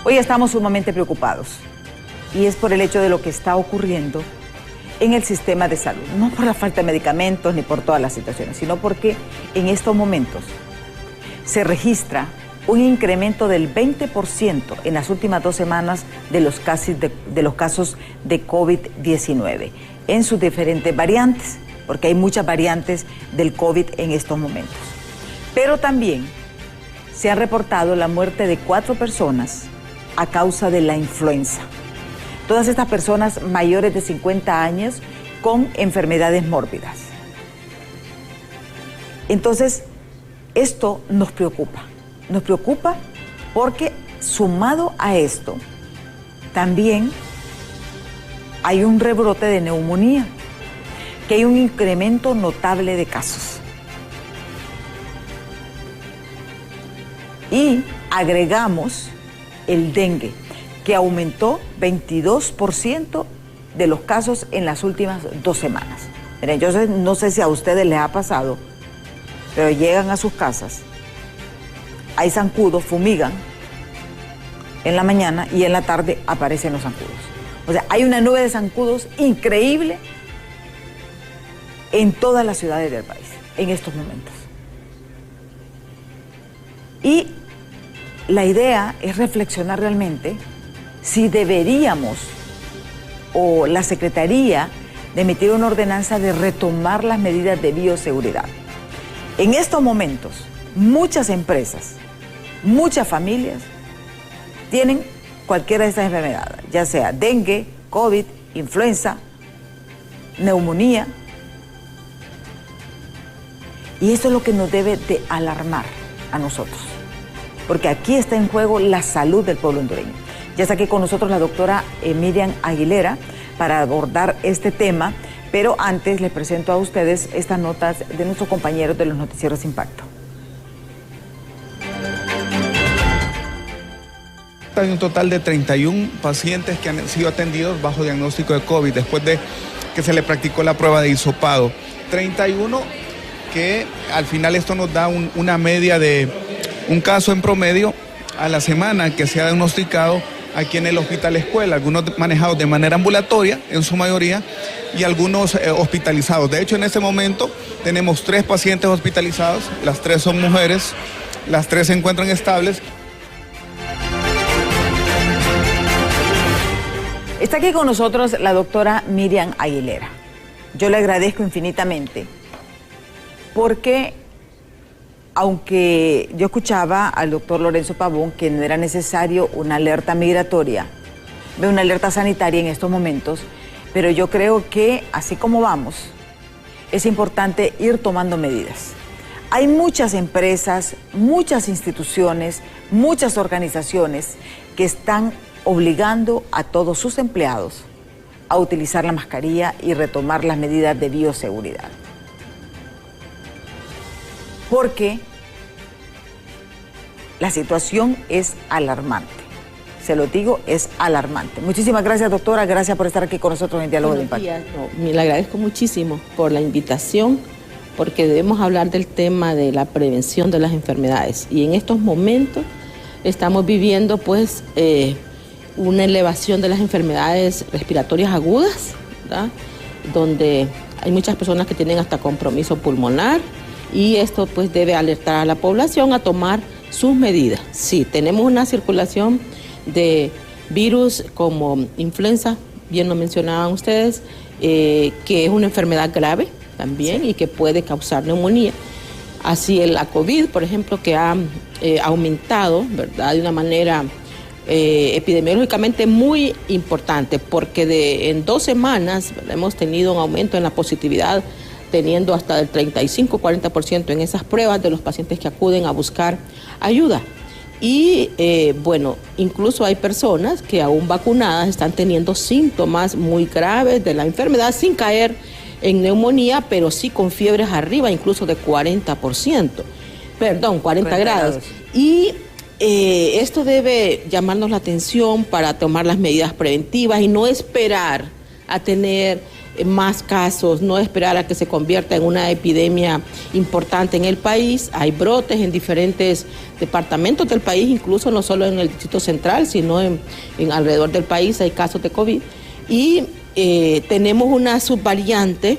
Hoy estamos sumamente preocupados y es por el hecho de lo que está ocurriendo en el sistema de salud. No por la falta de medicamentos ni por todas las situaciones, sino porque en estos momentos se registra un incremento del 20% en las últimas 2 semanas de los casos de COVID-19 en sus diferentes variantes, porque hay muchas variantes del COVID en estos momentos. Pero también se ha reportado la muerte de 4 personas a causa de la influenza. Todas estas personas mayores de 50 años con enfermedades mórbidas. Entonces, esto nos preocupa. Nos preocupa porque sumado a esto, también hay un rebrote de neumonía, que hay un incremento notable de casos. Y agregamos el dengue, que aumentó 22% de los casos en las últimas 2 semanas. Miren, yo no sé si a ustedes les ha pasado, pero llegan a sus casas, hay zancudos, fumigan en la mañana y en la tarde aparecen los zancudos. O sea, hay una nube de zancudos increíble en todas las ciudades del país en estos momentos. Y la idea es reflexionar realmente si deberíamos, o la Secretaría, de emitir una ordenanza de retomar las medidas de bioseguridad. En estos momentos, muchas empresas, muchas familias tienen cualquiera de estas enfermedades, ya sea dengue, COVID, influenza, neumonía. Y eso es lo que nos debe de alarmar a nosotros, porque aquí está en juego la salud del pueblo hondureño. Ya está aquí con nosotros la doctora Miriam Aguilera para abordar este tema, pero antes les presento a ustedes estas notas de nuestros compañeros de los noticieros Impacto. Hay un total de 31 pacientes que han sido atendidos bajo diagnóstico de COVID después de que se le practicó la prueba de hisopado. 31 que al final esto nos da una media de un caso en promedio a la semana que se ha diagnosticado aquí en el Hospital Escuela, algunos manejados de manera ambulatoria en su mayoría y algunos hospitalizados. De hecho, en este momento tenemos 3 pacientes hospitalizados, las 3 son mujeres, las 3 se encuentran estables. Está aquí con nosotros la doctora Miriam Aguilera. Yo le agradezco infinitamente porque, aunque yo escuchaba al doctor Lorenzo Pavón que no era necesario una alerta migratoria, una alerta sanitaria en estos momentos, pero yo creo que así como vamos, es importante ir tomando medidas. Hay muchas empresas, muchas instituciones, muchas organizaciones que están obligando a todos sus empleados a utilizar la mascarilla y retomar las medidas de bioseguridad. Porque la situación es alarmante. Se lo digo, es alarmante. Muchísimas gracias, doctora. Gracias por estar aquí con nosotros en Diálogo de Impacto. Le agradezco muchísimo por la invitación, porque debemos hablar del tema de la prevención de las enfermedades. Y en estos momentos estamos viviendo, pues, una elevación de las enfermedades respiratorias agudas, ¿verdad? Donde hay muchas personas que tienen hasta compromiso pulmonar, y esto pues debe alertar a la población a tomar sus medidas. Sí, tenemos una circulación de virus como influenza, bien lo mencionaban ustedes, que es una enfermedad grave también, sí, y que puede causar neumonía. Así la COVID, por ejemplo, que ha aumentado, ¿verdad?, de una manera epidemiológicamente muy importante, porque en 2 semanas hemos tenido un aumento en la positividad, teniendo hasta del 35-40% en esas pruebas de los pacientes que acuden a buscar ayuda. Y bueno, incluso hay personas que aún vacunadas están teniendo síntomas muy graves de la enfermedad sin caer en neumonía, pero sí con fiebres arriba, incluso de 40%. Perdón, 40 grados. Y esto debe llamarnos la atención para tomar las medidas preventivas y no esperar a tener más casos, no esperar a que se convierta en una epidemia importante en el país. Hay brotes en diferentes departamentos del país, incluso no solo en el Distrito Central, sino en alrededor del país hay casos de COVID. Y tenemos una subvariante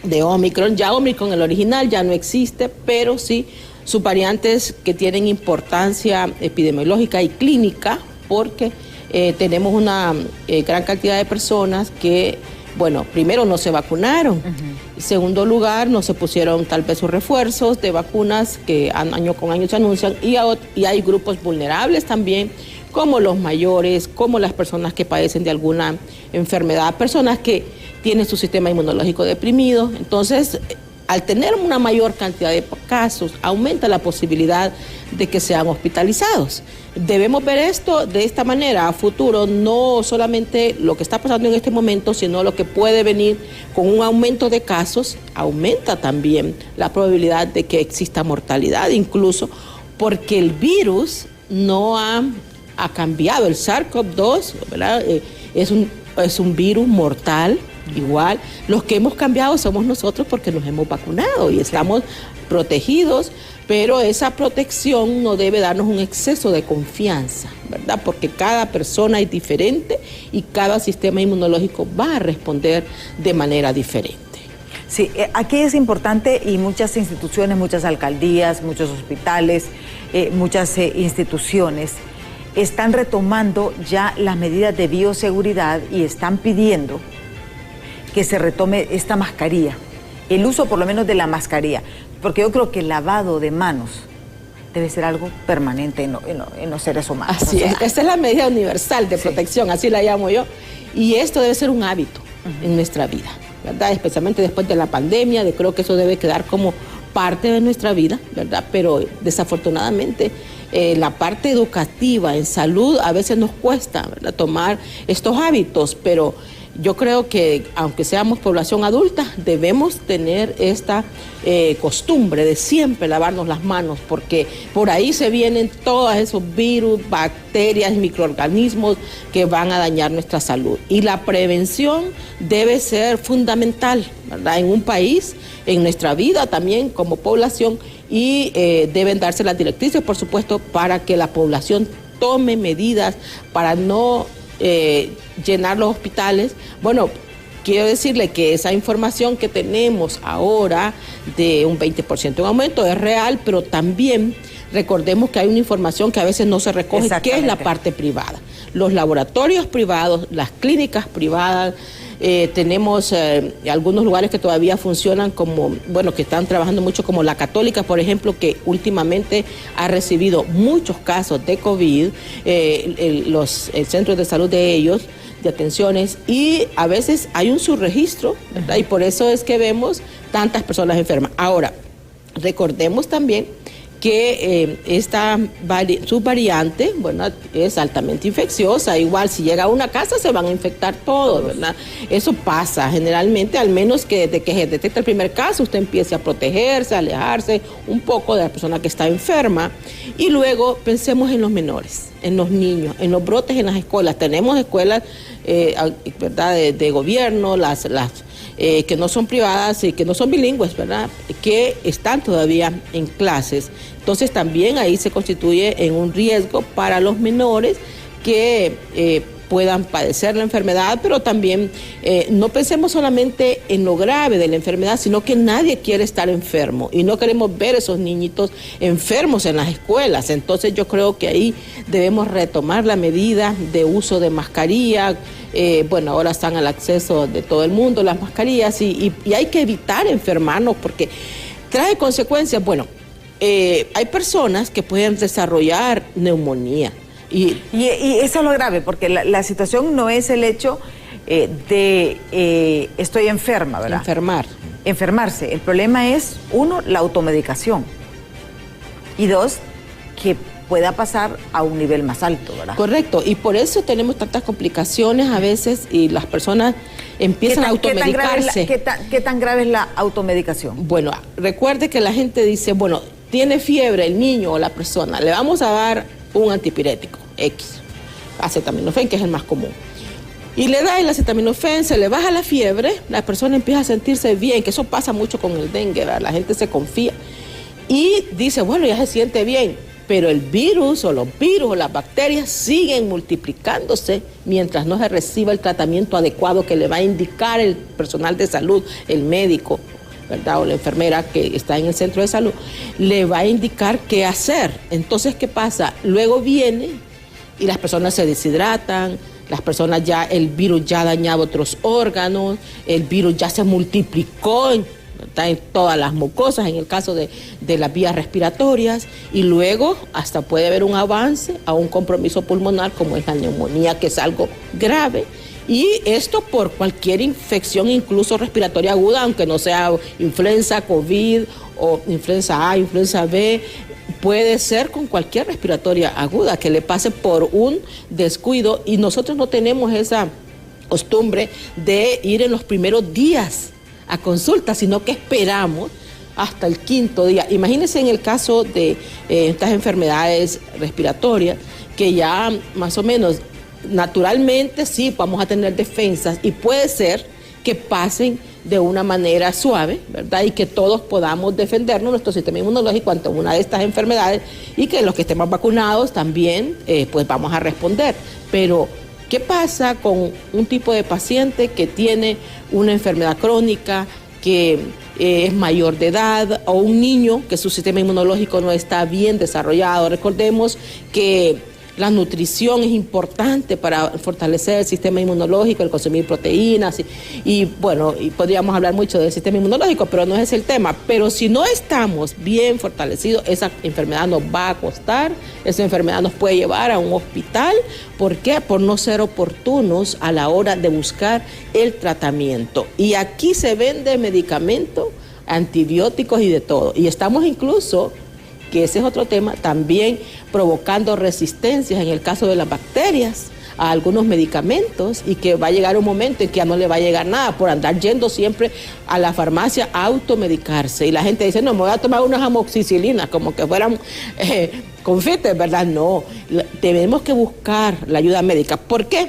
de Omicron. Ya Omicron, el original, ya no existe, pero sí subvariantes que tienen importancia epidemiológica y clínica, porque tenemos una gran cantidad de personas que, bueno, primero no se vacunaron, en segundo lugar no se pusieron tal vez sus refuerzos de vacunas que año con año se anuncian, y hay grupos vulnerables también, como los mayores, como las personas que padecen de alguna enfermedad, personas que tienen su sistema inmunológico deprimido. Entonces, al tener una mayor cantidad de casos, aumenta la posibilidad de que sean hospitalizados. Debemos ver esto de esta manera a futuro, no solamente lo que está pasando en este momento, sino lo que puede venir con un aumento de casos. Aumenta también la probabilidad de que exista mortalidad, incluso porque el virus no ha cambiado. El SARS-CoV-2, ¿verdad? Es un virus mortal. Igual, los que hemos cambiado somos nosotros porque nos hemos vacunado y estamos protegidos, pero esa protección no debe darnos un exceso de confianza, ¿verdad? Porque cada persona es diferente y cada sistema inmunológico va a responder de manera diferente. Sí, aquí es importante, y muchas instituciones, muchas alcaldías, muchos hospitales, muchas instituciones están retomando ya las medidas de bioseguridad y están pidiendo que se retome esta mascarilla, el uso por lo menos de la mascarilla, porque yo creo que el lavado de manos debe ser algo permanente en los seres humanos. Así es, esta es la medida universal de protección, así la llamo yo, y esto debe ser un hábito en nuestra vida, ¿verdad? Especialmente después de la pandemia, creo que eso debe quedar como parte de nuestra vida, ¿verdad? Pero desafortunadamente la parte educativa en salud a veces nos cuesta, ¿verdad?, tomar estos hábitos, pero yo creo que aunque seamos población adulta, debemos tener esta costumbre de siempre lavarnos las manos, porque por ahí se vienen todos esos virus, bacterias, microorganismos que van a dañar nuestra salud. Y la prevención debe ser fundamental, ¿verdad?, en un país, en nuestra vida también como población, y deben darse las directrices, por supuesto, para que la población tome medidas para no llenar los hospitales. Bueno, quiero decirle que esa información que tenemos ahora de un 20% en aumento es real, pero también recordemos que hay una información que a veces no se recoge, que es la parte privada. Los laboratorios privados, las clínicas privadas, tenemos algunos lugares que todavía funcionan como, bueno, que están trabajando mucho, como la Católica, por ejemplo, que últimamente ha recibido muchos casos de COVID, el centro de salud de ellos, de atenciones, y a veces hay un subregistro, ¿verdad? Y por eso es que vemos tantas personas enfermas. Ahora, recordemos también que esta subvariante, bueno, es altamente infecciosa. Igual si llega a una casa se van a infectar todos, ¿verdad? Eso pasa generalmente, al menos que desde que se detecta el primer caso usted empiece a protegerse, a alejarse un poco de la persona que está enferma. Y luego pensemos en los menores, en los niños, en los brotes en las escuelas. Tenemos escuelas, ¿verdad?, de gobierno, las que no son privadas y que no son bilingües, ¿verdad?, que están todavía en clases. Entonces también ahí se constituye en un riesgo para los menores que puedan padecer la enfermedad, pero también no pensemos solamente en lo grave de la enfermedad, sino que nadie quiere estar enfermo y no queremos ver esos niñitos enfermos en las escuelas. Entonces yo creo que ahí debemos retomar la medida de uso de mascarilla. Bueno, ahora están al acceso de todo el mundo las mascarillas y hay que evitar enfermarnos porque trae consecuencias. Bueno, hay personas que pueden desarrollar neumonía. Y eso es lo grave, porque la situación no es el hecho de estoy enferma, ¿verdad? Enfermarse. El problema es, uno, la automedicación. Y dos, que pueda pasar a un nivel más alto, ¿verdad? Correcto, y por eso tenemos tantas complicaciones a veces y las personas empiezan a automedicarse. ¿Qué tan grave es la automedicación? Bueno, recuerde que la gente dice, bueno, tiene fiebre el niño o la persona, le vamos a dar un antipirético X, acetaminofén, que es el más común. y le da el acetaminofén, se le baja la fiebre, la persona empieza a sentirse bien, que eso pasa mucho con el dengue, ¿verdad? La gente se confía y dice, bueno, ya se siente bien, pero el virus o los virus o las bacterias siguen multiplicándose mientras no se reciba el tratamiento adecuado que le va a indicar el personal de salud, el médico, ¿verdad? O la enfermera que está en el centro de salud, le va a indicar qué hacer. Entonces, ¿qué pasa? Luego viene y las personas se deshidratan, las personas ya, el virus ya ha dañado otros órganos, el virus ya se multiplicó en todas las mucosas, en el caso de las vías respiratorias, y luego hasta puede haber un avance a un compromiso pulmonar como es la neumonía, que es algo grave, y esto por cualquier infección, incluso respiratoria aguda, aunque no sea influenza, COVID o influenza A, influenza B, puede ser con cualquier respiratoria aguda que le pase por un descuido, y nosotros no tenemos esa costumbre de ir en los primeros días a consulta, sino que esperamos hasta el 5.º día. Imagínense en el caso de estas enfermedades respiratorias, que ya más o menos naturalmente sí vamos a tener defensas y puede ser que pasen de una manera suave, ¿verdad? Y que todos podamos defendernos, nuestro sistema inmunológico, ante una de estas enfermedades, y que los que estemos vacunados también, pues vamos a responder. Pero, ¿qué pasa con un tipo de paciente que tiene una enfermedad crónica, que es mayor de edad, o un niño que su sistema inmunológico no está bien desarrollado? Recordemos que la nutrición es importante para fortalecer el sistema inmunológico, el consumir proteínas, y bueno, y podríamos hablar mucho del sistema inmunológico, pero no es el tema. Pero si no estamos bien fortalecidos, esa enfermedad nos va a costar, esa enfermedad nos puede llevar a un hospital. ¿Por qué? Por no ser oportunos a la hora de buscar el tratamiento. Y aquí se vende medicamentos, antibióticos y de todo. Y estamos incluso, que ese es otro tema, también provocando resistencias en el caso de las bacterias a algunos medicamentos, y que va a llegar un momento en que ya no le va a llegar nada por andar yendo siempre a la farmacia a automedicarse. Y la gente dice, no, me voy a tomar unas amoxicilinas como que fueran confites, ¿verdad? No, tenemos que buscar la ayuda médica. ¿Por qué?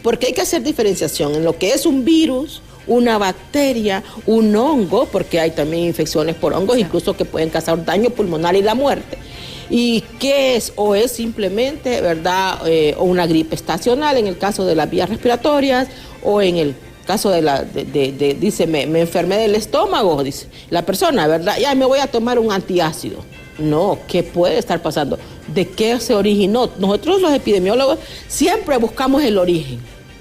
Porque hay que hacer diferenciación en lo que es un virus, una bacteria, un hongo, porque hay también infecciones por hongos, incluso que pueden causar daño pulmonar y la muerte. ¿Y qué es? O es simplemente, ¿verdad?, o una gripe estacional en el caso de las vías respiratorias, o en el caso dice, me enfermé del estómago, dice la persona, ¿verdad? Ya me voy a tomar un antiácido. No, ¿qué puede estar pasando? ¿De qué se originó? Nosotros los epidemiólogos siempre buscamos el origen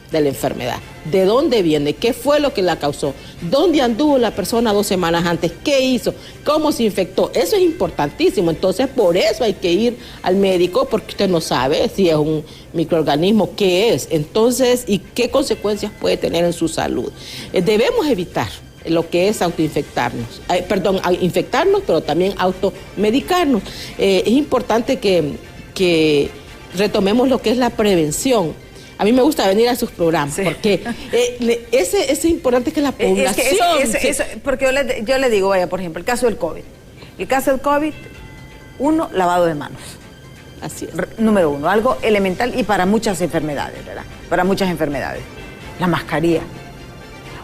de la enfermedad. ¿De dónde viene? ¿Qué fue lo que la causó? ¿Dónde anduvo la persona 2 semanas antes? ¿Qué hizo? ¿Cómo se infectó? Eso es importantísimo. Entonces, por eso hay que ir al médico, porque usted no sabe si es un microorganismo, qué es. Entonces, ¿y qué consecuencias puede tener en su salud? Debemos evitar lo que es autoinfectarnos. Infectarnos, pero también automedicarnos. Es importante que retomemos lo que es la prevención. A mí me gusta venir a sus programas, sí, porque es importante que la población... Porque yo le digo, vaya, por ejemplo, el caso del COVID. El caso del COVID, lavado de manos. Así es. Número 1, algo elemental y para muchas enfermedades, ¿verdad? Para muchas enfermedades. La mascarilla.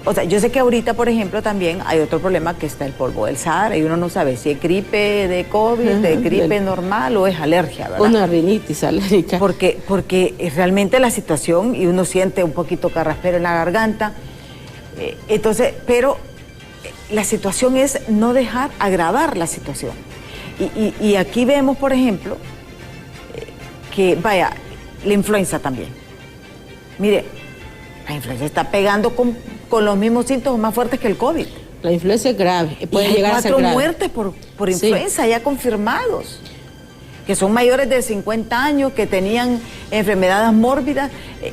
O sea, yo sé que ahorita, por ejemplo, también hay otro problema, que está el polvo del Sahara, y uno no sabe si es gripe de COVID, de gripe normal, o es alergia, ¿verdad? Una rinitis alérgica. Porque realmente la situación, y uno siente un poquito carraspero en la garganta, entonces, pero la situación es no dejar agravar la situación. Y aquí vemos, por ejemplo, que, vaya, la influenza también. Mire, la influenza está pegando con los mismos síntomas más fuertes que el COVID. La influenza es grave, puede llegar a ser grave. 4 muertes por influenza, sí, ya confirmados, que son mayores de 50 años, que tenían enfermedades mórbidas,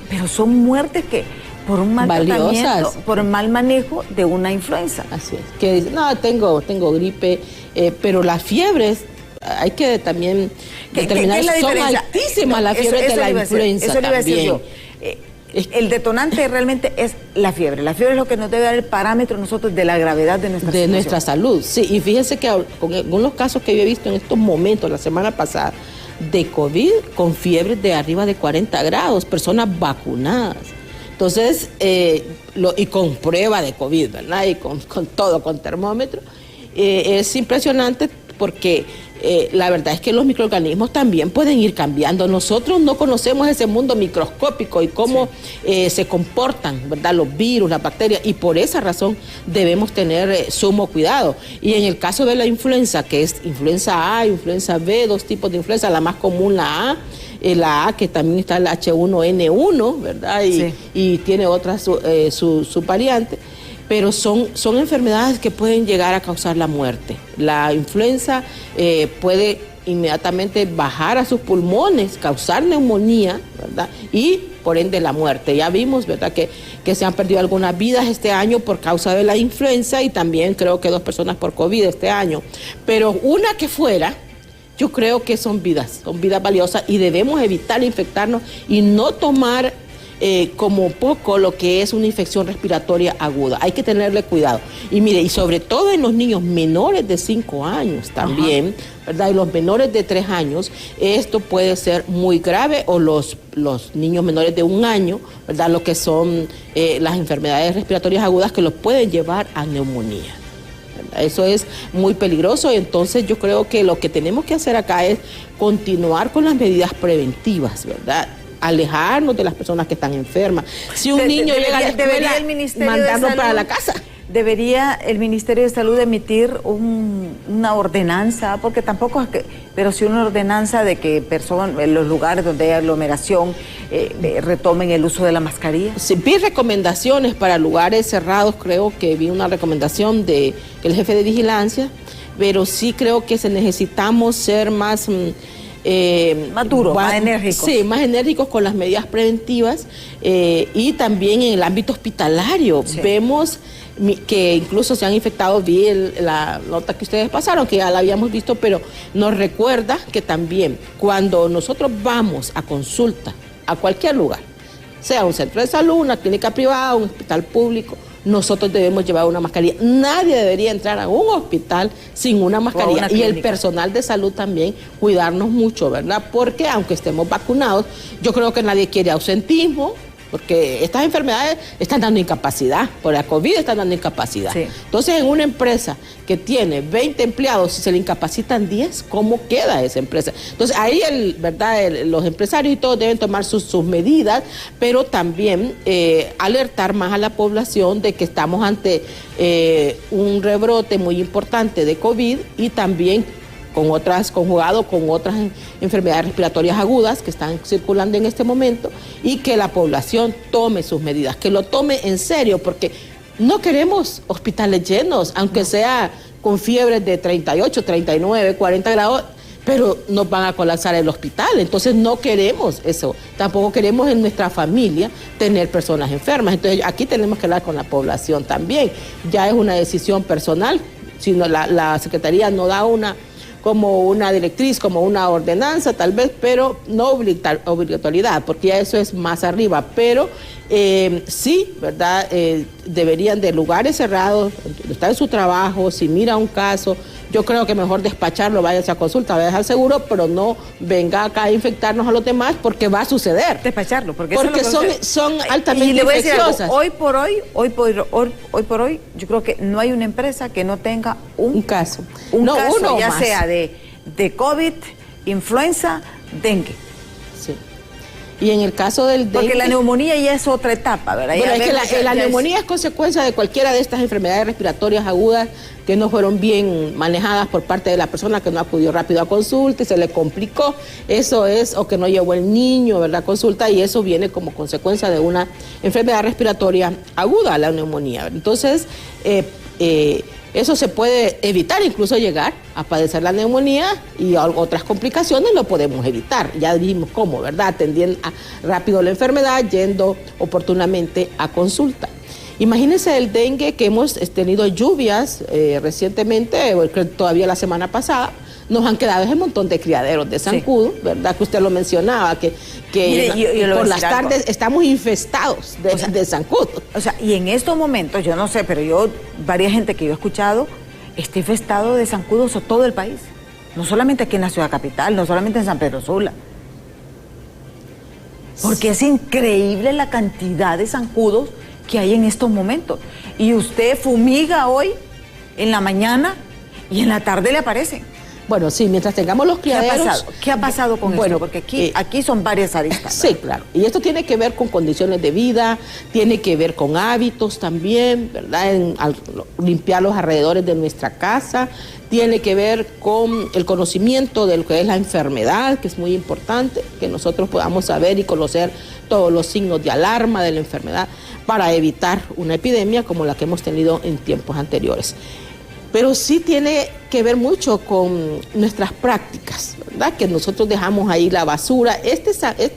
pero son muertes que por un mal tratamiento, por un mal manejo de una influenza. Así es, que dicen, no, tengo gripe, pero las fiebres, hay que también determinar, son altísimas las fiebres de la influenza también. Eso le iba a decir yo. El detonante realmente es la fiebre. La fiebre es lo que nos debe dar el parámetro nosotros de la gravedad de nuestra situación. Nuestra salud, sí. Y fíjense que con algunos casos que yo he visto en estos momentos, la semana pasada, de COVID, con fiebres de arriba de 40 grados, personas vacunadas. Entonces, y con prueba de COVID, ¿verdad? Y con todo, con termómetro. Es impresionante porque la verdad es que los microorganismos también pueden ir cambiando. Nosotros no conocemos ese mundo microscópico y cómo se comportan, ¿verdad? Los virus, las bacterias, y por esa razón debemos tener sumo cuidado. Y en el caso de la influenza, que es influenza A, influenza B, 2 tipos de influenza, la más común la A, que también está el H1N1, ¿verdad? Y tiene otras su variante. Pero son enfermedades que pueden llegar a causar la muerte. La influenza puede inmediatamente bajar a sus pulmones, causar neumonía, ¿verdad? Y por ende la muerte. Ya vimos, ¿verdad?, que se han perdido algunas vidas este año por causa de la influenza y también creo que 2 personas por COVID este año. Pero una que fuera, yo creo que son vidas valiosas y debemos evitar infectarnos y no tomar como poco lo que es una infección respiratoria aguda. Hay que tenerle cuidado. Y mire, y sobre todo en los niños menores de 5 años también, ¿verdad? Y los menores de 3 años, esto puede ser muy grave, o los niños menores de 1 año, ¿verdad? Lo que son las enfermedades respiratorias agudas que los pueden llevar a neumonía. Eso es muy peligroso, y entonces yo creo que lo que tenemos que hacer acá es continuar con las medidas preventivas, ¿verdad? Alejarnos de las personas que están enfermas. Si un niño llega a la escuela, mandarlo para la casa. ¿Debería el Ministerio de Salud emitir una ordenanza? Porque tampoco es que, pero sí una ordenanza de que en los lugares donde hay aglomeración retomen el uso de la mascarilla. Sí, vi recomendaciones para lugares cerrados, creo que vi una recomendación del jefe de vigilancia, pero sí creo que necesitamos ser más duros, más enérgicos. Sí, más enérgicos con las medidas preventivas, y también en el ámbito hospitalario. Sí. Vemos que incluso se han infectado, vi la nota que ustedes pasaron, que ya la habíamos visto, pero nos recuerda que también cuando nosotros vamos a consulta a cualquier lugar, sea un centro de salud, una clínica privada, un hospital público, nosotros debemos llevar una mascarilla. Nadie debería entrar a un hospital sin una mascarilla. Y el personal de salud también, cuidarnos mucho, ¿verdad? Porque aunque estemos vacunados, yo creo que nadie quiere ausentismo, porque estas enfermedades están dando incapacidad, por la COVID están dando incapacidad. Sí. Entonces, en una empresa que tiene 20 empleados, si se le incapacitan 10, ¿cómo queda esa empresa? Entonces, ahí los empresarios y todos deben tomar sus medidas, pero también alertar más a la población de que estamos ante un rebrote muy importante de COVID, y también conjugado con otras enfermedades respiratorias agudas que están circulando en este momento, y que la población tome sus medidas, que lo tome en serio, porque no queremos hospitales llenos, aunque sea con fiebres de 38, 39, 40 grados, pero nos van a colapsar el hospital. Entonces no queremos eso. Tampoco queremos en nuestra familia tener personas enfermas. Entonces aquí tenemos que hablar con la población también. Ya es una decisión personal, si no, la Secretaría no da como una directriz, como una ordenanza tal vez, pero no obligatoriedad, porque ya eso es más arriba. Pero sí, ¿verdad? Deberían, de lugares cerrados, estar en su trabajo, si mira un caso, yo creo que mejor despacharlo, váyase a consulta, vaya al seguro, pero no venga acá a infectarnos a los demás, porque va a suceder. Despacharlo, porque son altamente y le voy a decir infecciosas. Algo, hoy por hoy, yo creo que no hay una empresa que no tenga un caso, ya más, sea de COVID, influenza, dengue. Sí. Y en el caso del dengue... Porque la neumonía ya es otra etapa, ¿verdad? Bueno, es que la neumonía es consecuencia de cualquiera de estas enfermedades respiratorias agudas que no fueron bien manejadas por parte de la persona, que no acudió rápido a consulta y se le complicó. Eso es, o que no llevó el niño, ¿verdad?, a consulta, y eso viene como consecuencia de una enfermedad respiratoria aguda, la neumonía. Entonces, eso se puede evitar, incluso llegar a padecer la neumonía, y otras complicaciones lo podemos evitar. Ya vimos cómo, ¿verdad? Atendiendo rápido la enfermedad, yendo oportunamente a consulta. Imagínense el dengue, que hemos tenido lluvias recientemente, todavía la semana pasada. Nos han quedado ese montón de criaderos de zancudo, sí, ¿verdad? Que usted lo mencionaba, que mire, por las tardes estamos infestados de zancudo. O sea, y en estos momentos, yo no sé, pero varias gente que yo he escuchado, está infestado de zancudos a todo el país. No solamente aquí en la ciudad capital, no solamente en San Pedro Sula. Porque es increíble la cantidad de zancudos que hay en estos momentos. Y usted fumiga hoy, en la mañana, y en la tarde le aparecen. Bueno, sí, mientras tengamos los criaderos... ¿Qué ha pasado con esto? Porque aquí son varias aristas. Sí, claro. Y esto tiene que ver con condiciones de vida, tiene que ver con hábitos también, ¿verdad? Al limpiar los alrededores de nuestra casa, tiene que ver con el conocimiento de lo que es la enfermedad, que es muy importante, que nosotros podamos saber y conocer todos los signos de alarma de la enfermedad para evitar una epidemia como la que hemos tenido en tiempos anteriores. Pero sí tiene que ver mucho con nuestras prácticas, ¿verdad? Que nosotros dejamos ahí la basura. Este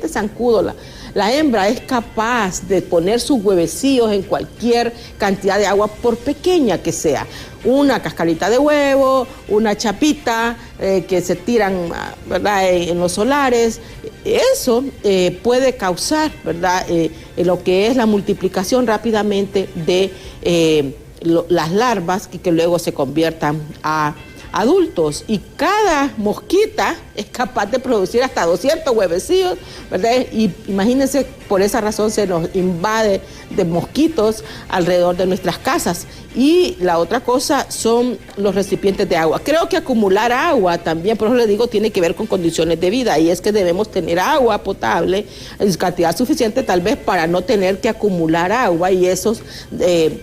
zancudo, la hembra es capaz de poner sus huevecillos en cualquier cantidad de agua, por pequeña que sea. Una cascarita de huevo, una chapita que se tiran, ¿verdad?, en los solares. Eso puede causar, ¿verdad?, lo que es la multiplicación rápidamente de las larvas que luego se conviertan a adultos, y cada mosquita es capaz de producir hasta 200 huevecillos, ¿verdad? Y imagínense, por esa razón se nos invade de mosquitos alrededor de nuestras casas. Y la otra cosa son los recipientes de agua. Creo que acumular agua también, por eso le digo, tiene que ver con condiciones de vida, y es que debemos tener agua potable en cantidad suficiente, tal vez para no tener que acumular agua, y esos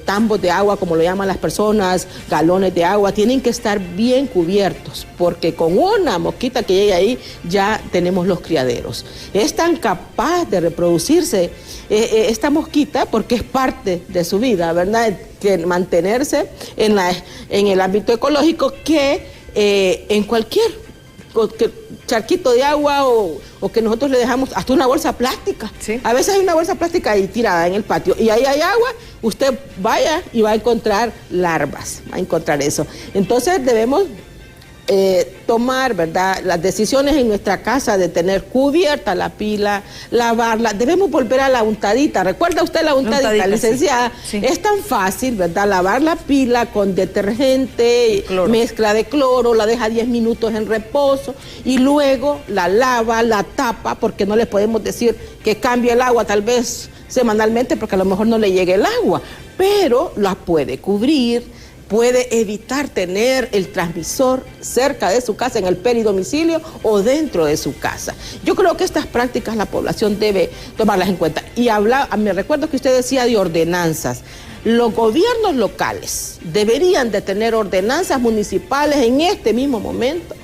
tambos de agua, como lo llaman las personas, galones de agua, tienen que estar bien cubiertos, porque con una mosquita que llegue ahí ya tenemos los criaderos. Es tan capaz de reproducirse esta mosquita, porque es parte de su vida, ¿verdad?, que mantenerse en el ámbito ecológico, que en cualquier charquito de agua o que nosotros le dejamos hasta una bolsa plástica. ¿Sí? A veces hay una bolsa plástica ahí tirada en el patio y ahí hay agua, usted vaya y va a encontrar larvas, va a encontrar eso. Entonces debemos tomar, ¿verdad?, las decisiones en nuestra casa de tener cubierta la pila, lavarla. Debemos volver a la untadita. ¿Recuerda usted la untadita, licenciada? Sí. Es tan fácil, ¿verdad?, lavar la pila con detergente, mezcla de cloro, la deja 10 minutos en reposo y luego la lava, la tapa, porque no le podemos decir que cambie el agua tal vez semanalmente, porque a lo mejor no le llegue el agua, pero la puede cubrir. Puede evitar tener el transmisor cerca de su casa, en el peridomicilio o dentro de su casa. Yo creo que estas prácticas la población debe tomarlas en cuenta. Y me recuerdo que usted decía de ordenanzas. Los gobiernos locales deberían de tener ordenanzas municipales en este mismo momento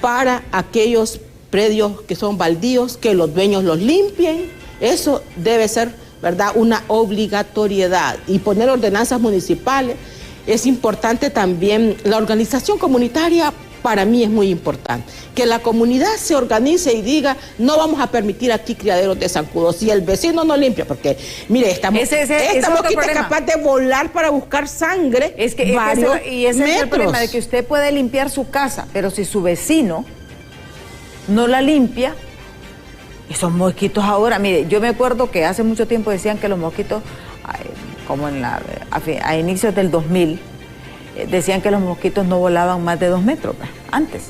para aquellos predios que son baldíos, que los dueños los limpien. Eso debe ser, ¿verdad?, una obligatoriedad, y poner ordenanzas municipales. Es importante también la organización comunitaria. Para mí es muy importante que la comunidad se organice y diga: no vamos a permitir aquí criaderos de zancudos. Si el vecino no limpia, porque mire, esta mosquita es capaz de volar para buscar sangre. Y ese es el problema, de que usted puede limpiar su casa, pero si su vecino no la limpia, esos mosquitos ahora, mire, yo me acuerdo que hace mucho tiempo decían que los mosquitos, como a inicios del 2000, decían que los mosquitos no volaban más de 2 metros, antes.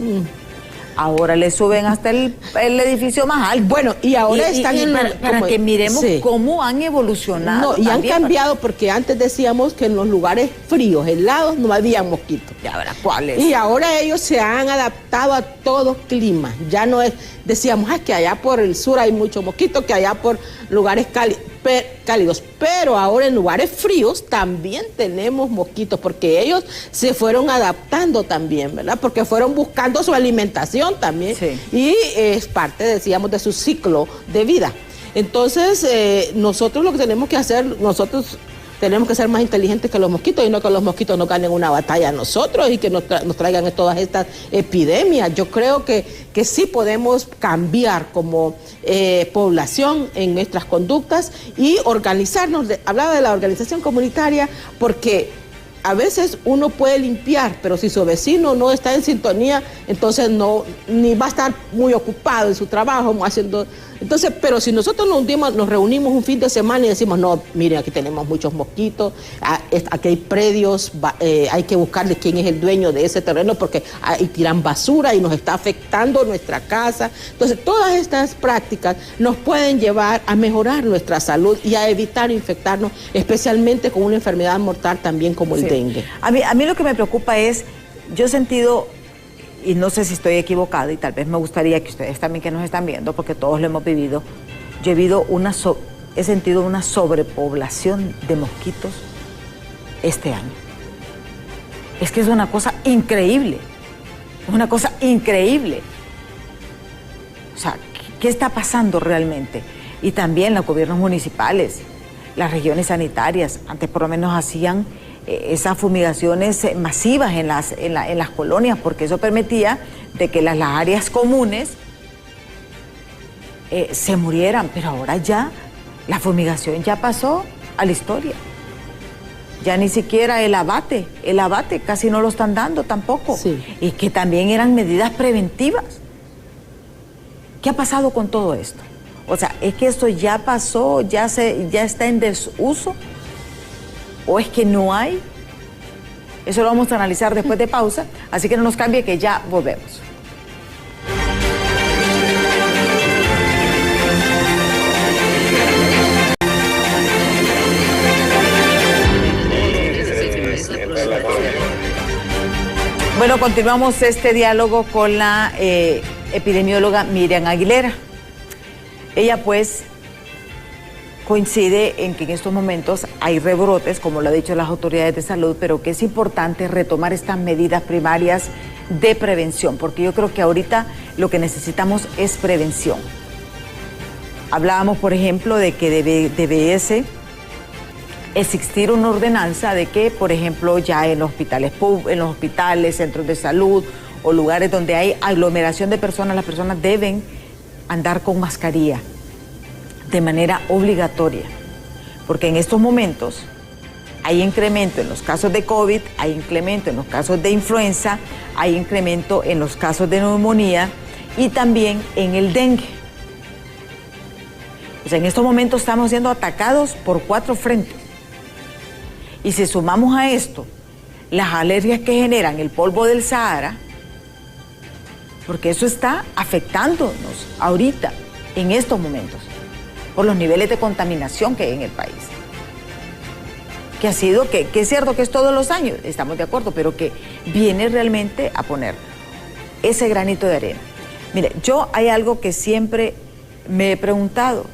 Ahora le suben hasta el edificio más alto. Bueno, y ahora están para que miremos cómo han evolucionado. No, y han cambiado, porque antes decíamos que en los lugares fríos, helados, no había mosquitos. Y ahora, ¿cuáles? Y ahora ellos se han adaptado a todo clima. Ya no es, decíamos, que allá por el sur hay muchos mosquitos, que allá por lugares cálidos. Pero ahora en lugares fríos también tenemos mosquitos, porque ellos se fueron adaptando también, ¿verdad? Porque fueron buscando su alimentación también. Sí. Y es parte, decíamos, de su ciclo de vida. Entonces, nosotros lo que tenemos que hacer, nosotros tenemos que ser más inteligentes que los mosquitos, y no que los mosquitos nos ganen una batalla a nosotros y que nos traigan todas estas epidemias. Yo creo que sí podemos cambiar como población en nuestras conductas y organizarnos. Hablaba de la organización comunitaria porque a veces uno puede limpiar, pero si su vecino no está en sintonía, entonces ni va a estar muy ocupado en su trabajo haciendo. Entonces, pero si nosotros nos reunimos un fin de semana y decimos, no, miren, aquí tenemos muchos mosquitos, aquí hay predios, hay que buscarle quién es el dueño de ese terreno porque ahí tiran basura y nos está afectando nuestra casa. Entonces, todas estas prácticas nos pueden llevar a mejorar nuestra salud y a evitar infectarnos, especialmente con una enfermedad mortal también como el dengue. A mí lo que me preocupa es, yo he sentido, y no sé si estoy equivocada, y tal vez me gustaría que ustedes también que nos están viendo, porque todos lo hemos vivido, yo he sentido una sobrepoblación de mosquitos este año. Es que es una cosa increíble, una cosa increíble. O sea, ¿qué está pasando realmente? Y también los gobiernos municipales, las regiones sanitarias, antes por lo menos hacían esas fumigaciones masivas en las colonias, porque eso permitía de que las áreas comunes se murieran, pero ahora ya la fumigación ya pasó a la historia. Ya ni siquiera el abate casi no lo están dando tampoco. Sí. Y que también eran medidas preventivas. ¿Qué ha pasado con todo esto? O sea, ¿es que esto ya pasó, ya está en desuso? ¿O es que no hay? Eso lo vamos a analizar después de pausa, así que no nos cambie que ya volvemos. Bueno, continuamos este diálogo con la epidemióloga Miriam Aguilera. Ella pues coincide en que en estos momentos hay rebrotes, como lo han dicho las autoridades de salud, pero que es importante retomar estas medidas primarias de prevención, porque yo creo que ahorita lo que necesitamos es prevención. Hablábamos, por ejemplo, de que debiese existir una ordenanza de que, por ejemplo, ya en los hospitales, centros de salud o lugares donde hay aglomeración de personas, las personas deben andar con mascarilla de manera obligatoria, porque en estos momentos hay incremento en los casos de COVID, hay incremento en los casos de influenza, hay incremento en los casos de neumonía y también en el dengue. O sea, en estos momentos estamos siendo atacados por 4 frentes. Y si sumamos a esto las alergias que generan el polvo del Sahara, porque eso está afectándonos ahorita, en estos momentos, por los niveles de contaminación que hay en el país. Que ha sido, que es cierto que es todos los años, estamos de acuerdo, pero que viene realmente a poner ese granito de arena. Mire, hay algo que siempre me he preguntado.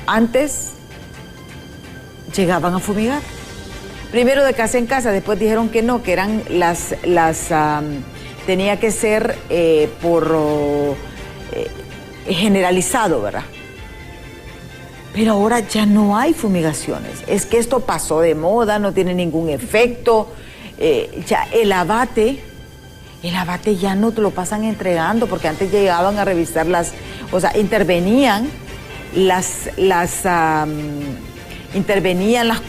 Antes llegaban a fumigar. Primero de casa en casa, después dijeron que no, que eran tenía que ser generalizado, ¿verdad? Pero ahora ya no hay fumigaciones. Es que esto pasó de moda, no tiene ningún efecto. Ya el abate ya no te lo pasan entregando, porque antes llegaban a revisar intervenían las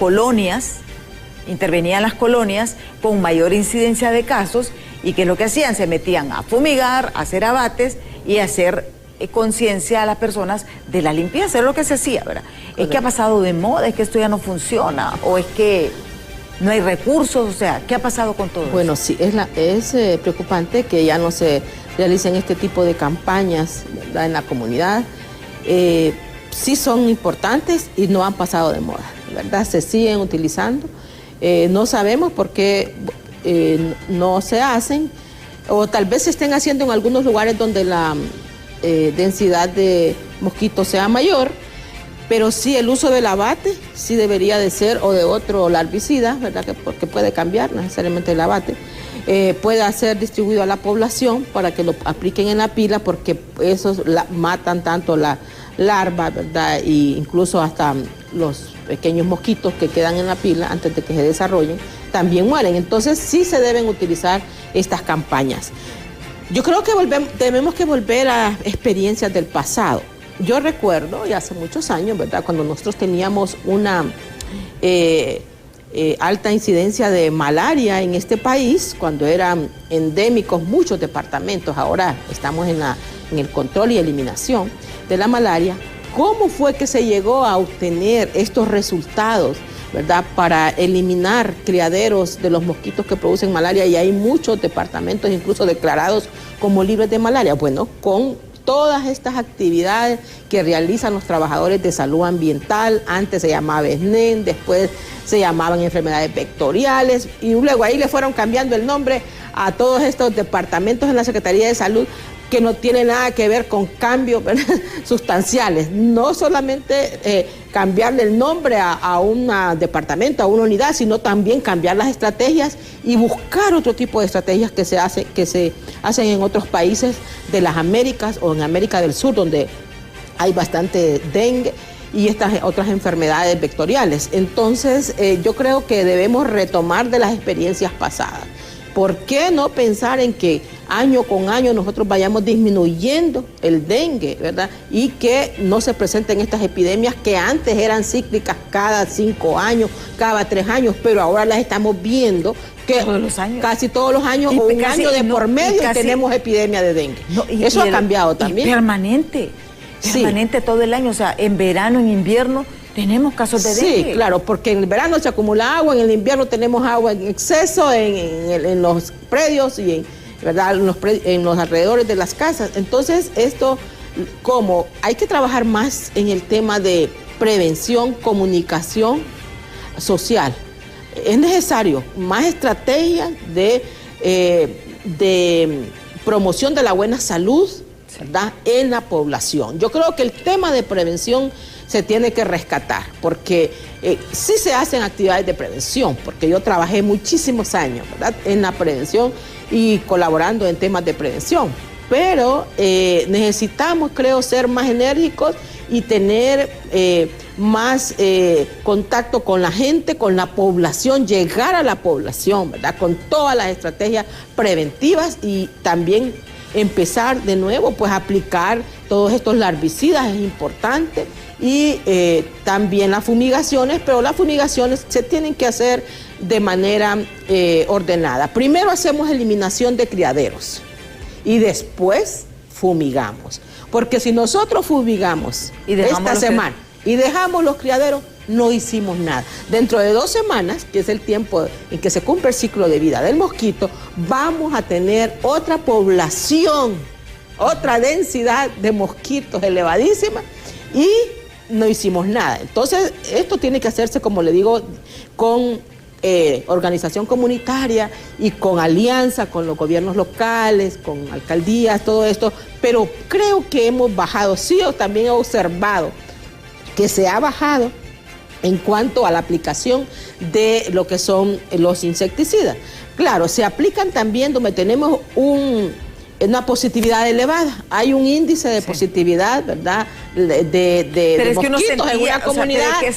colonias con mayor incidencia de casos, y que lo que hacían, se metían a fumigar, a hacer abates y a hacer conciencia a las personas de la limpieza. Es lo que se hacía, ¿verdad? Correcto. Es que ha pasado de moda, es que esto ya no funciona, o es que no hay recursos, o sea, ¿qué ha pasado con todo eso? Bueno, sí, es preocupante que ya no se realicen este tipo de campañas, ¿verdad?, en la comunidad. Sí son importantes y no han pasado de moda, ¿verdad? Se siguen utilizando. No sabemos por qué no se hacen, o tal vez se estén haciendo en algunos lugares donde la densidad de mosquitos sea mayor, pero sí el uso del abate sí debería de ser, o de otro larvicida, ¿verdad?, porque puede cambiar necesariamente el abate, pueda ser distribuido a la población para que lo apliquen en la pila, porque esos matan tanto la larva, ¿verdad?, e incluso hasta los pequeños mosquitos que quedan en la pila antes de que se desarrollen, también mueren. Entonces sí se deben utilizar estas campañas. Yo creo que debemos que volver a experiencias del pasado. Yo recuerdo, y hace muchos años, ¿verdad?, cuando nosotros teníamos alta incidencia de malaria en este país, cuando eran endémicos muchos departamentos, ahora estamos en el control y eliminación de la malaria. ¿Cómo fue que se llegó a obtener estos resultados, verdad, para eliminar criaderos de los mosquitos que producen malaria? Y hay muchos departamentos incluso declarados como libres de malaria. Bueno, con todas estas actividades que realizan los trabajadores de salud ambiental, antes se llamaba SNEN, después se llamaban enfermedades vectoriales, y luego ahí le fueron cambiando el nombre a todos estos departamentos en la Secretaría de Salud, que no tiene nada que ver con cambios sustanciales. No solamente cambiarle el nombre a un departamento, a una unidad, sino también cambiar las estrategias y buscar otro tipo de estrategias que se hacen en otros países de las Américas o en América del Sur, donde hay bastante dengue y estas otras enfermedades vectoriales. Entonces, yo creo que debemos retomar de las experiencias pasadas. ¿Por qué no pensar en que año con año nosotros vayamos disminuyendo el dengue, ¿verdad? Y que no se presenten estas epidemias que antes eran cíclicas cada 5 años, cada 3 años, pero ahora las estamos viendo que todos los años, casi todos los años, o un año de por medio, y tenemos epidemia de dengue. Eso ha cambiado también. Permanente todo el año, o sea, en verano, en invierno, tenemos casos de dengue. Sí, claro, porque en el verano se acumula agua, en el invierno tenemos agua en exceso en los predios y ¿verdad? En los alrededores de las casas. Entonces, esto, como hay que trabajar más en el tema de prevención, comunicación social. Es necesario más estrategias de promoción de la buena salud, ¿verdad?, en la población. Yo creo que el tema de prevención se tiene que rescatar, porque sí se hacen actividades de prevención, porque yo trabajé muchísimos años, ¿verdad?, en la prevención y colaborando en temas de prevención, pero necesitamos, creo, ser más enérgicos y tener más contacto con la gente, con la población, llegar a la población, ¿verdad?, con todas las estrategias preventivas, y también empezar de nuevo, pues aplicar todos estos larvicidas es importante, y también las fumigaciones, pero las fumigaciones se tienen que hacer de manera ordenada. Primero hacemos eliminación de criaderos y después fumigamos, porque si nosotros fumigamos esta semana y dejamos los criaderos, no hicimos nada. Dentro de 2 semanas, que es el tiempo en que se cumple el ciclo de vida del mosquito, vamos a tener otra población, otra densidad de mosquitos elevadísima, y no hicimos nada. Entonces, esto tiene que hacerse, como le digo, con organización comunitaria y con alianza con los gobiernos locales, con alcaldías, todo esto, pero creo que hemos bajado. Sí, yo también he observado que se ha bajado en cuanto a la aplicación de lo que son los insecticidas. Claro, se aplican también donde tenemos una positividad elevada. Hay un índice de positividad, ¿verdad?, de mosquitos en una comunidad que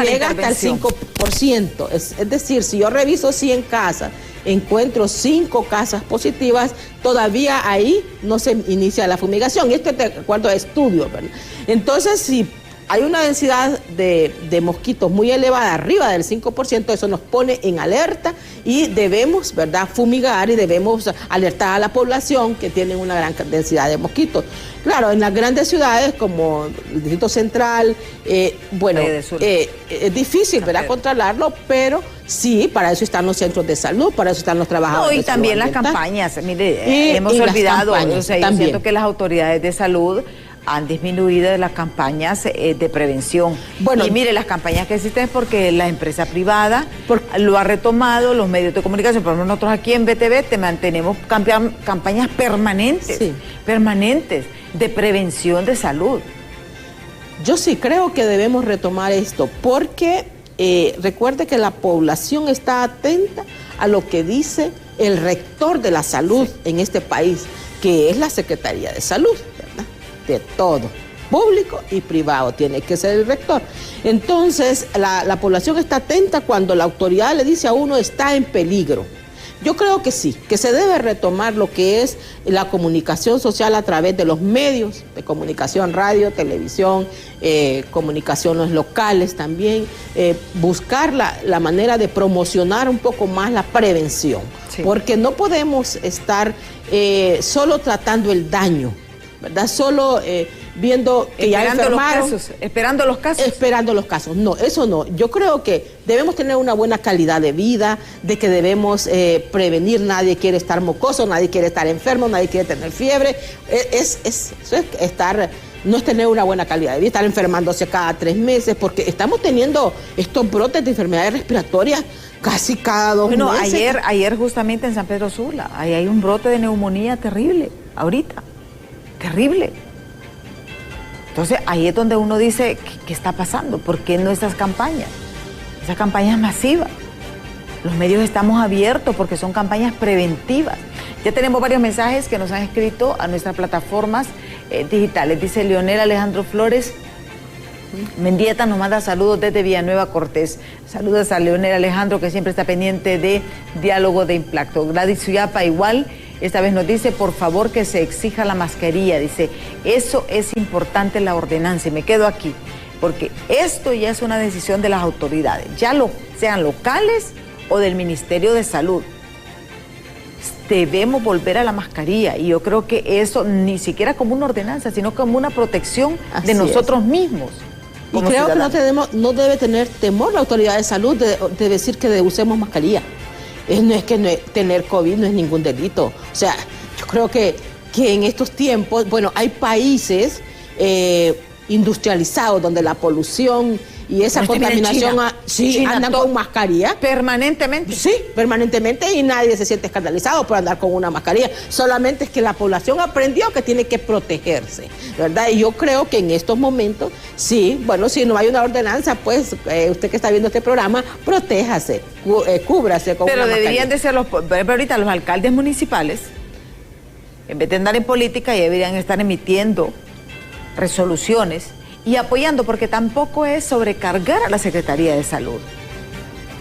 llega hasta el 5%. Es decir, si yo reviso 100 casas, encuentro 5 casas positivas, todavía ahí no se inicia la fumigación. Esto es de acuerdo a estudios, ¿verdad? Entonces, si hay una densidad de mosquitos muy elevada, arriba del 5%, eso nos pone en alerta y debemos, ¿verdad?, fumigar, y debemos alertar a la población que tienen una gran densidad de mosquitos. Claro, en las grandes ciudades como el Distrito Central, es difícil, ¿verdad?, controlarlo, pero sí, para eso están los centros de salud, para eso están los trabajadores. No, y también las campañas. Mire, hemos olvidado, o sea, yo siento que las autoridades de salud han disminuido las campañas de prevención. Bueno, y mire, las campañas que existen es porque la empresa privada lo ha retomado, los medios de comunicación. Por ejemplo, nosotros aquí en BTV te mantenemos campañas permanentes, permanentes de prevención de salud. Yo sí creo que debemos retomar esto, porque recuerde que la población está atenta a lo que dice el rector de la salud en este país, que es la Secretaría de Salud, ¿verdad?, de todo, público y privado, tiene que ser el rector. Entonces, la población está atenta cuando la autoridad le dice a uno está en peligro. yo creo que sí, que se debe retomar lo que es la comunicación social a través de los medios de comunicación, radio, televisión, comunicaciones locales también, buscar la manera de promocionar un poco más la prevención, sí. Porque no podemos estar solo tratando el daño, ¿verdad? Solo viendo que ya enfermaron. Esperando los casos. Esperando los casos. No, eso no. Yo creo que debemos tener una buena calidad de vida, de que debemos prevenir. Nadie quiere estar mocoso, nadie quiere estar enfermo, nadie quiere tener fiebre. No es tener una buena calidad de vida, estar enfermándose cada 3 meses, porque estamos teniendo estos brotes de enfermedades respiratorias casi cada 2 meses. Bueno, ayer justamente en San Pedro Sula, ahí hay un brote de neumonía terrible, ahorita, terrible. Entonces, ahí es donde uno dice, ¿qué está pasando? ¿Por qué no esas campañas? Esas campañas masivas. Los medios estamos abiertos porque son campañas preventivas. Ya tenemos varios mensajes que nos han escrito a nuestras plataformas digitales. Dice Leonel Alejandro Flores, Mendieta nos manda saludos desde Villanueva Cortés. Saludos a Leonel Alejandro, que siempre está pendiente de Diálogo de Impacto. Gladys Uyapa igual. Esta vez nos dice, por favor, que se exija la mascarilla. Dice, eso es importante, la ordenanza. Y me quedo aquí, porque esto ya es una decisión de las autoridades, sean locales o del Ministerio de Salud. Debemos volver a la mascarilla. Y yo creo que eso ni siquiera como una ordenanza, sino como una protección de nosotros mismos. Y creo que no debe tener temor la autoridad de salud de decir que usemos mascarilla. No es que tener COVID no es ningún delito. O sea, yo creo que en estos tiempos, bueno, hay países industrializados donde la polución y esa contaminación China andan con mascarilla. ¿Permanentemente? Sí, permanentemente, y nadie se siente escandalizado por andar con una mascarilla. Solamente es que la población aprendió que tiene que protegerse, ¿verdad? Y yo creo que en estos momentos, sí, bueno, si no hay una ordenanza, pues usted que está viendo este programa, protéjase, cúbrase con una mascarilla. Pero deberían de ser ahorita los alcaldes municipales, en vez de andar en política, ya deberían estar emitiendo resoluciones y apoyando, porque tampoco es sobrecargar a la Secretaría de Salud.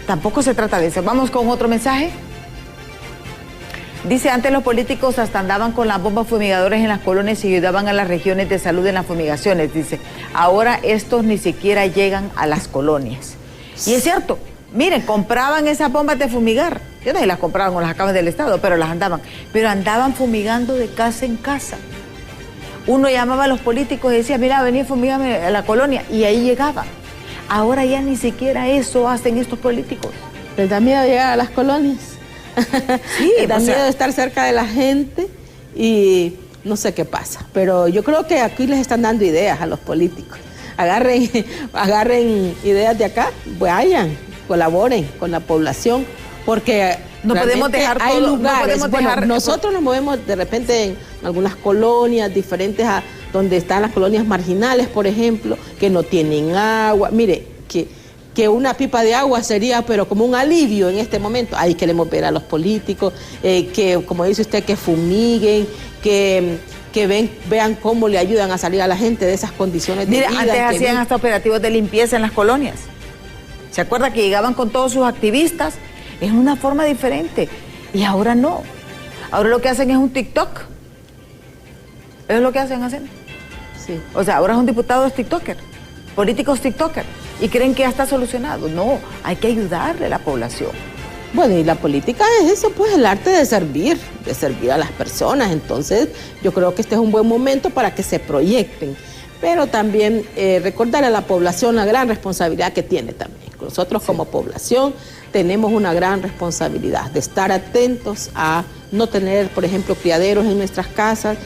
Tampoco se trata de eso. Vamos con otro mensaje. Dice, antes los políticos hasta andaban con las bombas fumigadoras en las colonias y ayudaban a las regiones de salud en las fumigaciones. Dice, ahora estos ni siquiera llegan a las colonias. Y es cierto, miren, compraban esas bombas de fumigar. Yo no sé si las compraban o las acaban del Estado, pero las andaban fumigando de casa en casa. Uno llamaba a los políticos y decía, mira, vení a fumigarme a la colonia, y ahí llegaba. Ahora ya ni siquiera eso hacen estos políticos. ¿Les da miedo llegar a las colonias? Sí, les da miedo estar cerca de la gente y no sé qué pasa. Pero yo creo que aquí les están dando ideas a los políticos. Agarren ideas de acá, vayan, colaboren con la población, porque no podemos dejar hay todo, lugares. No podemos nosotros nos movemos de repente en algunas colonias diferentes a donde están las colonias marginales, por ejemplo, que no tienen agua. Mire, que una pipa de agua sería, pero como un alivio en este momento. Ahí queremos ver a los políticos, que, como dice usted, que fumiguen, que vean cómo le ayudan a salir a la gente de esas condiciones de vida. Mira, antes hacían hasta operativos de limpieza en las colonias. ¿Se acuerda que llegaban con todos sus activistas? Es una forma diferente. Y ahora no. Ahora lo que hacen es un TikTok. Eso es lo que hacen. Sí. O sea, ahora es un diputado TikToker, políticos TikToker, y creen que ya está solucionado. No, hay que ayudarle a la población. Bueno, y la política es eso, pues el arte de servir a las personas. Entonces, yo creo que este es un buen momento para que se proyecten. Pero también recordar a la población la gran responsabilidad que tiene también. Nosotros como población tenemos una gran responsabilidad de estar atentos a no tener, por ejemplo, criaderos en nuestras casas.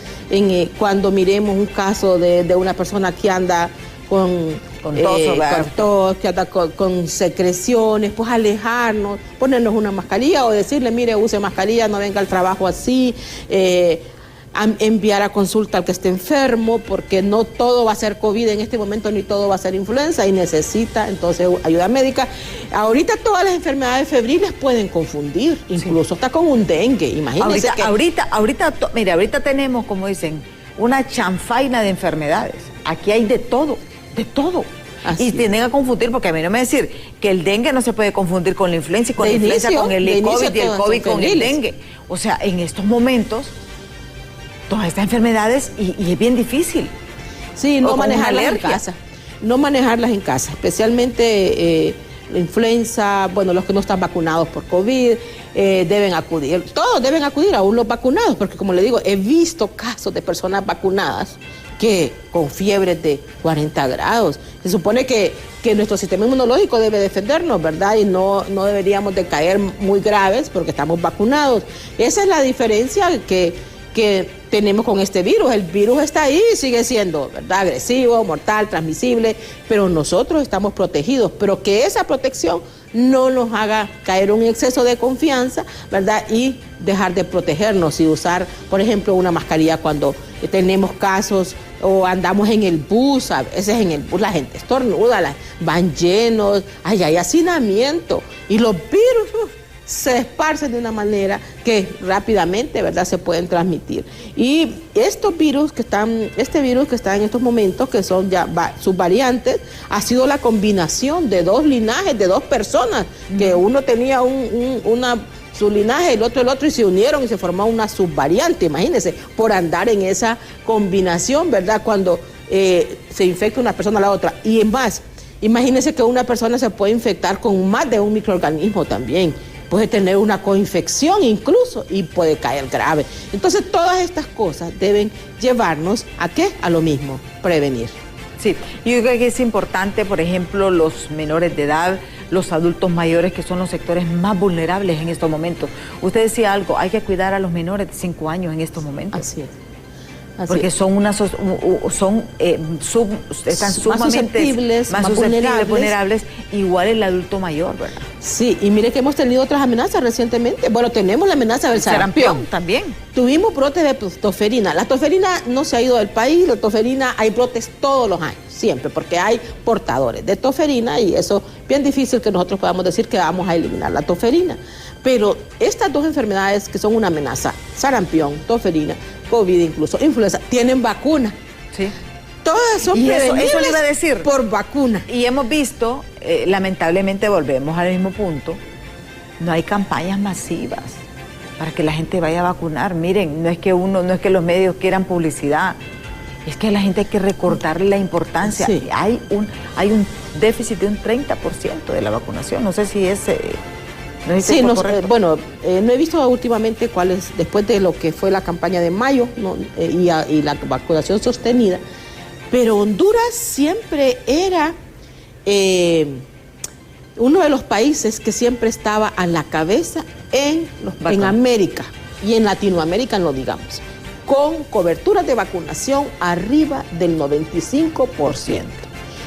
Cuando miremos un caso de una persona que anda con tos, que anda con secreciones, pues alejarnos, ponernos una mascarilla o decirle, mire, use mascarilla, no venga al trabajo así, enviar a consulta al que esté enfermo, porque no todo va a ser COVID en este momento, ni todo va a ser influenza, y necesita entonces ayuda médica. Ahorita todas las enfermedades febriles pueden confundir, incluso hasta con un dengue, imagínense. Ahorita tenemos, como dicen, una chanfaina de enfermedades. Aquí hay de todo, de todo. y tienden a confundir, porque a mí no me decir que el dengue no se puede confundir con la influenza y con la influenza con el COVID y el COVID con el dengue. O sea, en estos momentos, todas estas enfermedades, y es bien difícil. Sí, no manejarlas en casa. No manejarlas en casa, especialmente la influenza, bueno, los que no están vacunados por COVID, deben acudir, todos deben acudir, aún los vacunados, porque como le digo, he visto casos de personas vacunadas que con fiebres de 40 grados. Se supone que nuestro sistema inmunológico debe defendernos, ¿verdad? Y no deberíamos de caer muy graves porque estamos vacunados. Esa es la diferencia que tenemos con este virus. El virus está ahí y sigue siendo, ¿verdad?, agresivo, mortal, transmisible, pero nosotros estamos protegidos. Pero que esa protección no nos haga caer un exceso de confianza, ¿verdad?, y dejar de protegernos y usar, por ejemplo, una mascarilla cuando tenemos casos o andamos en el bus. A veces en el bus la gente estornuda, van llenos, hay hacinamiento y los virus se esparcen de una manera que rápidamente, ¿verdad?, se pueden transmitir. Y este virus que está en estos momentos, que son ya subvariantes, ha sido la combinación de dos linajes, de dos personas, que uno tenía su linaje, el otro, y se unieron y se formó una subvariante, imagínense, por andar en esa combinación, ¿verdad?, cuando se infecta una persona a la otra. Y es más, imagínense que una persona se puede infectar con más de un microorganismo también. Puede tener una coinfección incluso y puede caer grave. Entonces todas estas cosas deben llevarnos ¿a qué? A lo mismo, prevenir. Sí, yo creo que es importante, por ejemplo, los menores de edad, los adultos mayores, que son los sectores más vulnerables en estos momentos. Usted decía algo, hay que cuidar a los menores de 5 años en estos momentos. Así es. Porque están sumamente más vulnerables, igual el adulto mayor, ¿verdad? Sí, y mire que hemos tenido otras amenazas recientemente. Bueno, tenemos la amenaza del sarampión también. Tuvimos brotes de tosferina. La tosferina no se ha ido del país, la tosferina hay brotes todos los años, siempre, porque hay portadores de tosferina y eso es bien difícil que nosotros podamos decir que vamos a eliminar la tosferina. Pero estas dos enfermedades que son una amenaza, sarampión, tosferina, COVID incluso, influenza, tienen vacuna. Sí. Todas son prevenibles eso le iba a decir. Por vacuna. Y hemos visto, lamentablemente volvemos al mismo punto, no hay campañas masivas para que la gente vaya a vacunar. Miren, no es que los medios quieran publicidad, es que a la gente hay que recordarle la importancia. Sí. Hay un déficit de un 30% de la vacunación, no sé si es... Sí, no he visto últimamente cuáles, después de lo que fue la campaña de mayo y la vacunación sostenida, pero Honduras siempre era uno de los países que siempre estaba a la cabeza en América y en Latinoamérica, no digamos, con coberturas de vacunación arriba del 95%.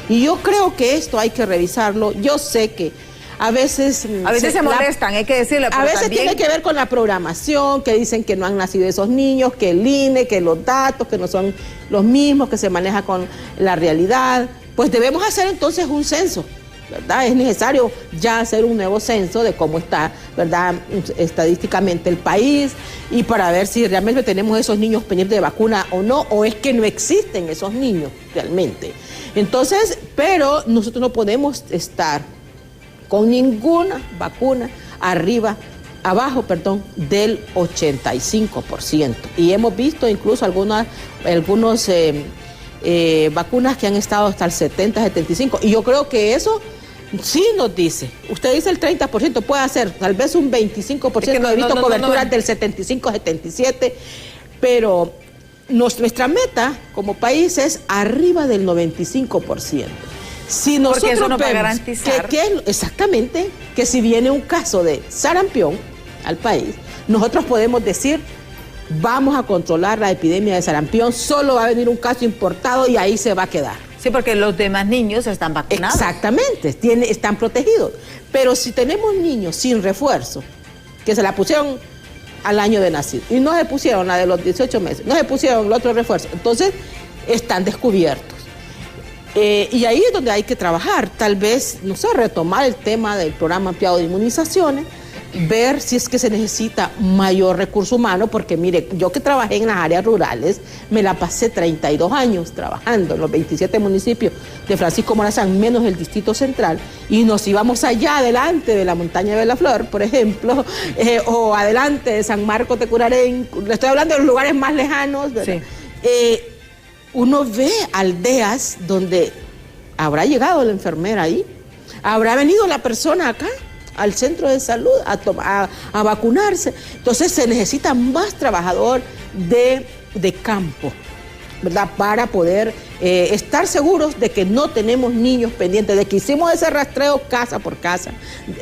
Y yo creo que esto hay que revisarlo. Yo sé que a veces se molestan, hay que decirle. A veces también tiene que ver con la programación, que dicen que no han nacido esos niños, que el INE, que los datos, que no son los mismos, que se maneja con la realidad. Pues debemos hacer entonces un censo, ¿verdad? Es necesario ya hacer un nuevo censo de cómo está, ¿verdad?, estadísticamente el país, y para ver si realmente tenemos esos niños pendientes de vacuna o no, o es que no existen esos niños realmente. Entonces, pero nosotros no podemos estar con ninguna vacuna abajo del 85%. Y hemos visto incluso algunas vacunas que han estado hasta el 70, 75%. Y yo creo que eso sí nos dice. Usted dice el 30%, puede ser tal vez un 25%. Es que he visto coberturas del 75, 77%, pero nuestra meta como país es arriba del 95%. Si nosotros porque eso nos va a garantizar exactamente, que si viene un caso de sarampión al país, nosotros podemos decir, vamos a controlar la epidemia de sarampión, solo va a venir un caso importado y ahí se va a quedar. Sí, porque los demás niños están vacunados. Exactamente, están protegidos. Pero si tenemos niños sin refuerzo, que se la pusieron al año de nacido, y no se pusieron la de los 18 meses, no se pusieron el otro refuerzo, entonces están descubiertos. Y ahí es donde hay que trabajar, tal vez, no sé, retomar el tema del programa ampliado de inmunizaciones, ver si es que se necesita mayor recurso humano, porque mire, yo que trabajé en las áreas rurales, me la pasé 32 años trabajando en los 27 municipios de Francisco Morazán, menos el Distrito Central, y nos íbamos allá adelante de la montaña de la Flor, por ejemplo, o adelante de San Marcos de Curarén, le estoy hablando de los lugares más lejanos, ¿verdad? Sí. Uno ve aldeas donde habrá llegado la enfermera ahí, habrá venido la persona acá al centro de salud a vacunarse. Entonces se necesita más trabajador de campo, ¿verdad? Para poder estar seguros de que no tenemos niños pendientes, de que hicimos ese rastreo casa por casa,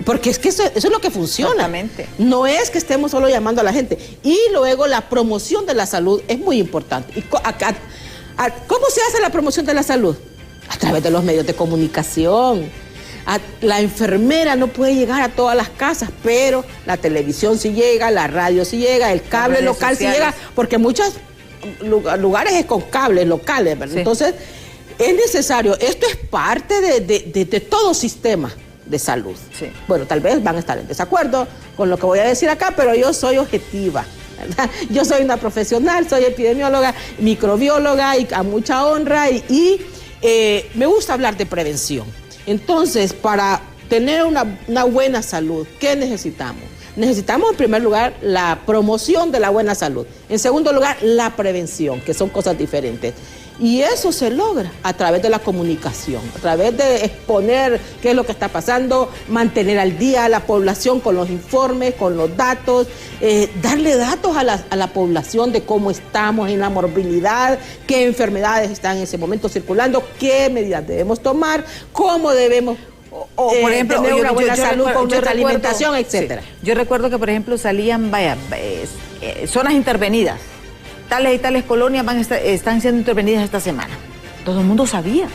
porque es que eso es lo que funciona. Exactamente. No es que estemos solo llamando a la gente. Y luego la promoción de la salud es muy importante. ¿Y cómo se hace la promoción de la salud? A través de los medios de comunicación. La enfermera no puede llegar a todas las casas, pero la televisión sí llega, la radio sí llega, el cable local sí llega, porque muchos lugares es con cables locales, ¿verdad? Sí. Entonces, es necesario, esto es parte de todo sistema de salud. Sí. Bueno, tal vez van a estar en desacuerdo con lo que voy a decir acá, pero yo soy objetiva, ¿verdad? Yo soy una profesional, soy epidemióloga, microbióloga y a mucha honra y me gusta hablar de prevención. Entonces, para tener una buena salud, ¿qué necesitamos? Necesitamos, en primer lugar, la promoción de la buena salud. En segundo lugar, la prevención, que son cosas diferentes. Y eso se logra a través de la comunicación, a través de exponer qué es lo que está pasando, mantener al día a la población con los informes, con los datos, darle datos a la población de cómo estamos en la morbilidad, qué enfermedades están en ese momento circulando, qué medidas debemos tomar, cómo debemos por ejemplo, tener una buena salud con nuestra alimentación, etcétera. Sí. Yo recuerdo que, por ejemplo, salían zonas intervenidas. Tales y tales colonias están siendo intervenidas esta semana. Todo el mundo sabía,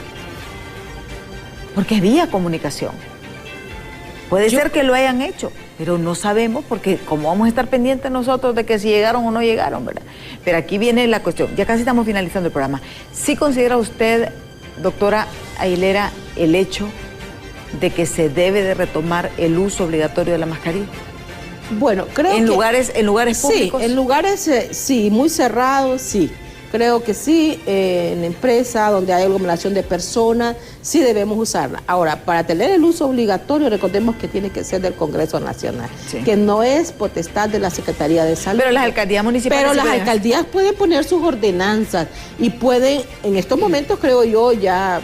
porque había comunicación. Puede ser que lo hayan hecho, pero no sabemos, porque como vamos a estar pendientes nosotros de que si llegaron o no llegaron, ¿verdad? Pero aquí viene la cuestión, ya casi estamos finalizando el programa. ¿Sí considera usted, doctora Aguilera, el hecho de que se debe de retomar el uso obligatorio de la mascarilla? Bueno, creo que... ¿En lugares públicos? Sí, en lugares, sí, muy cerrados, sí. Creo que sí, en empresas donde hay aglomeración de personas, sí debemos usarla. Ahora, para tener el uso obligatorio, recordemos que tiene que ser del Congreso Nacional, sí, que no es potestad de la Secretaría de Salud. Pero las alcaldías municipales... Pero las alcaldías pueden poner sus ordenanzas y pueden, en estos momentos creo yo, ya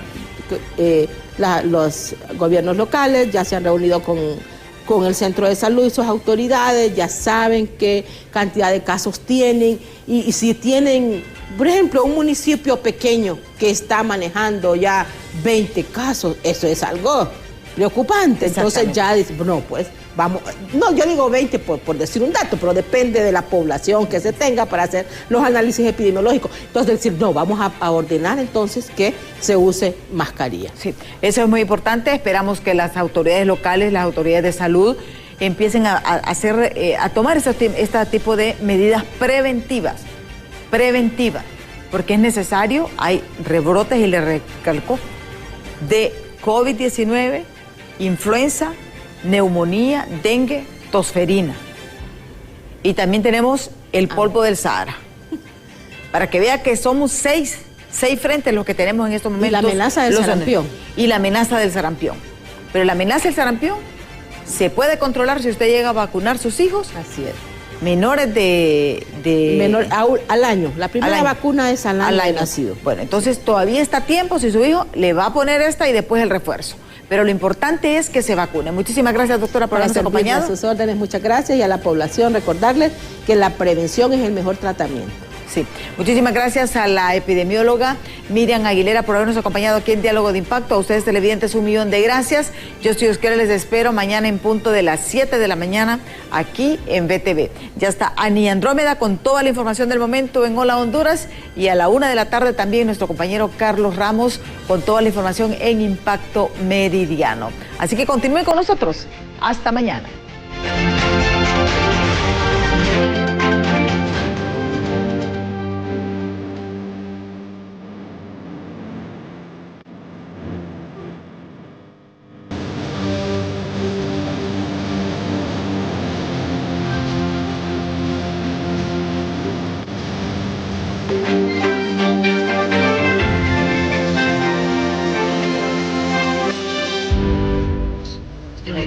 los gobiernos locales ya se han reunido con el centro de salud y sus autoridades, ya saben qué cantidad de casos tienen y si tienen, por ejemplo, un municipio pequeño que está manejando ya 20 casos, eso es algo preocupante. Entonces ya dicen, no, pues vamos, no, yo digo 20 por decir un dato, pero depende de la población que se tenga para hacer los análisis epidemiológicos. Entonces decir, no, vamos a ordenar entonces que se use mascarilla. Sí, eso es muy importante. Esperamos que las autoridades locales, las autoridades de salud empiecen a tomar este tipo de medidas preventivas, porque es necesario. Hay rebrotes, y le recalco, de COVID-19, influenza, neumonía, dengue, tosferina. Y también tenemos el polvo del Sahara. Para que vea que somos seis frentes los que tenemos en estos momentos. Y la amenaza del sarampión. Y la amenaza del sarampión. Pero la amenaza del sarampión se puede controlar si usted llega a vacunar a sus hijos. Así es. Menores al año. La primera vacuna es al año de nacido. Bueno, entonces todavía está a tiempo si su hijo le va a poner esta y después el refuerzo. Pero lo importante es que se vacune. Muchísimas gracias, doctora, por habernos acompañado. A sus órdenes, muchas gracias. Y a la población recordarles que la prevención es el mejor tratamiento. Sí, muchísimas gracias a la epidemióloga Miriam Aguilera por habernos acompañado aquí en Diálogo de Impacto. A ustedes televidentes, 1.000.000 de gracias. Yo soy Oscar, les espero mañana en punto de las 7 de la mañana aquí en BTV. Ya está Ani Andrómeda con toda la información del momento en Hola Honduras, y a la 1 de la tarde también nuestro compañero Carlos Ramos con toda la información en Impacto Meridiano. Así que continúen con nosotros. Hasta mañana.